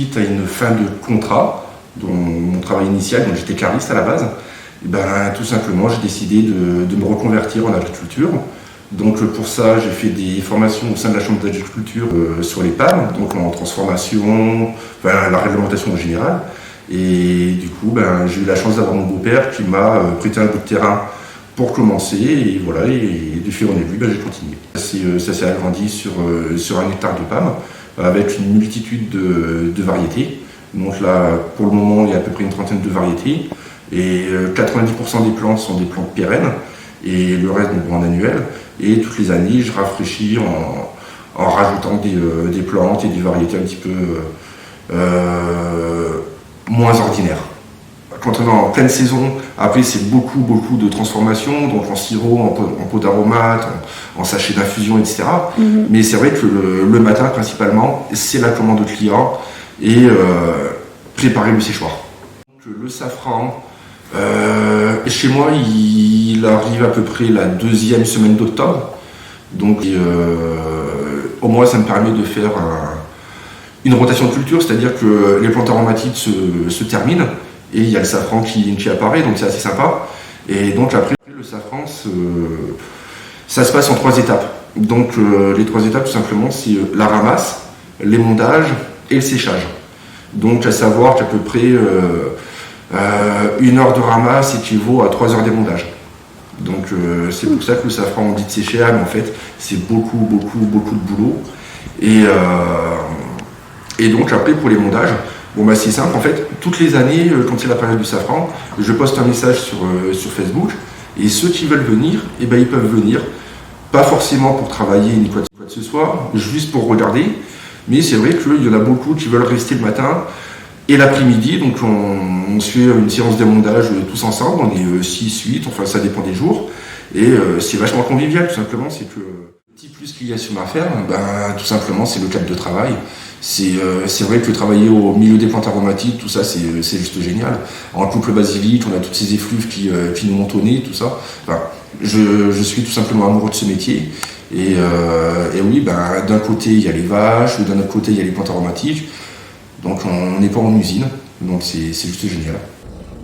suite à une fin de contrat, dont mon travail initial, donc j'étais cariste à la base, et tout simplement j'ai décidé de me reconvertir en agriculture. Donc pour ça, j'ai fait des formations au sein de la Chambre d'agriculture sur les PAM, donc en transformation, la réglementation en général. Et du coup, j'ai eu la chance d'avoir mon beau-père qui m'a prêté un bout de terrain pour commencer. Et voilà, et du fil en aiguille, j'ai continué. Ça s'est agrandi sur 1 hectare de PAM, avec une multitude de variétés. Donc là, pour le moment, il y a à peu près une trentaine de variétés. Et 90% des plantes sont des plantes pérennes, et le reste en annuel. Et toutes les années, je rafraîchis en rajoutant des plantes et des variétés un petit peu moins ordinaires. Quand on est en pleine saison, après c'est beaucoup de transformations, donc en sirop, en pot d'aromates, en sachet d'infusion, etc. Mais c'est vrai que le matin, principalement, c'est la commande au client et préparer le séchoir. Donc, le safran, chez moi, il arrive à peu près la 2e semaine d'octobre. Donc, au moins, ça me permet de faire une rotation de culture, c'est-à-dire que les plantes aromatiques se terminent et il y a le safran qui apparaît, donc c'est assez sympa. Et donc, après, le safran, ça se passe en 3 étapes. Donc, les 3 étapes, tout simplement, c'est la ramasse, l'émondage et le séchage. Donc, à savoir qu'à peu près 1 heure de ramasse équivaut à 3 heures d'émondage. Donc c'est pour ça que le safran, on dit de sécher, mais en fait c'est beaucoup de boulot. Et donc après pour l'émondage, c'est simple en fait, toutes les années quand c'est la période du safran, je poste un message sur Facebook et ceux qui veulent venir, ils peuvent venir, pas forcément pour travailler ni quoi que ce soit, juste pour regarder, mais c'est vrai qu'il y en a beaucoup qui veulent rester le matin et l'après-midi, donc on se fait une séance d'émondage tous ensemble, on est 6-8, enfin ça dépend des jours, et c'est vachement convivial tout simplement, c'est que le petit plus qu'il y a sur ma ferme, tout simplement c'est le cadre de travail. C'est vrai que travailler au milieu des plantes aromatiques, tout ça c'est juste génial. En couple basilic, on a toutes ces effluves qui nous montent au nez, tout ça. Je suis tout simplement amoureux de ce métier. Et oui, d'un côté il y a les vaches, d'un autre côté il y a les plantes aromatiques. Donc on n'est pas en usine, donc c'est juste génial.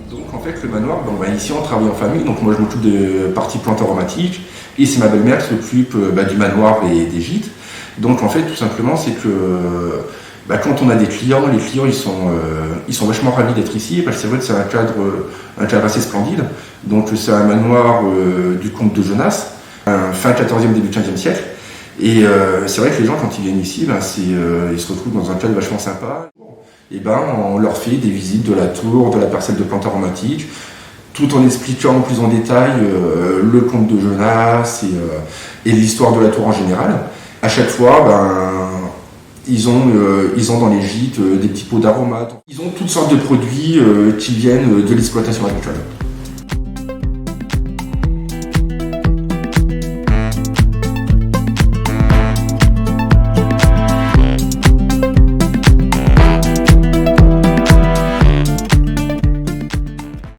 Donc en fait le manoir, ici on travaille en famille, donc moi je m'occupe de partie plantes aromatiques et c'est ma belle-mère qui s'occupe du manoir et des gîtes. Donc en fait tout simplement c'est que quand on a des clients, les clients ils sont vachement ravis d'être ici parce que c'est vrai que c'est un cadre assez splendide. Donc c'est un manoir du comte de Jonas, fin 14e, début 15e siècle. Et c'est vrai que les gens quand ils viennent ici, ils se retrouvent dans un cadre vachement sympa. Et on leur fait des visites de la tour, de la parcelle de plantes aromatiques, tout en expliquant plus en détail le comte de Jonas et l'histoire de la tour en général. À chaque fois, ils ont dans les gîtes des petits pots d'aromates. Ils ont toutes sortes de produits qui viennent de l'exploitation agricole.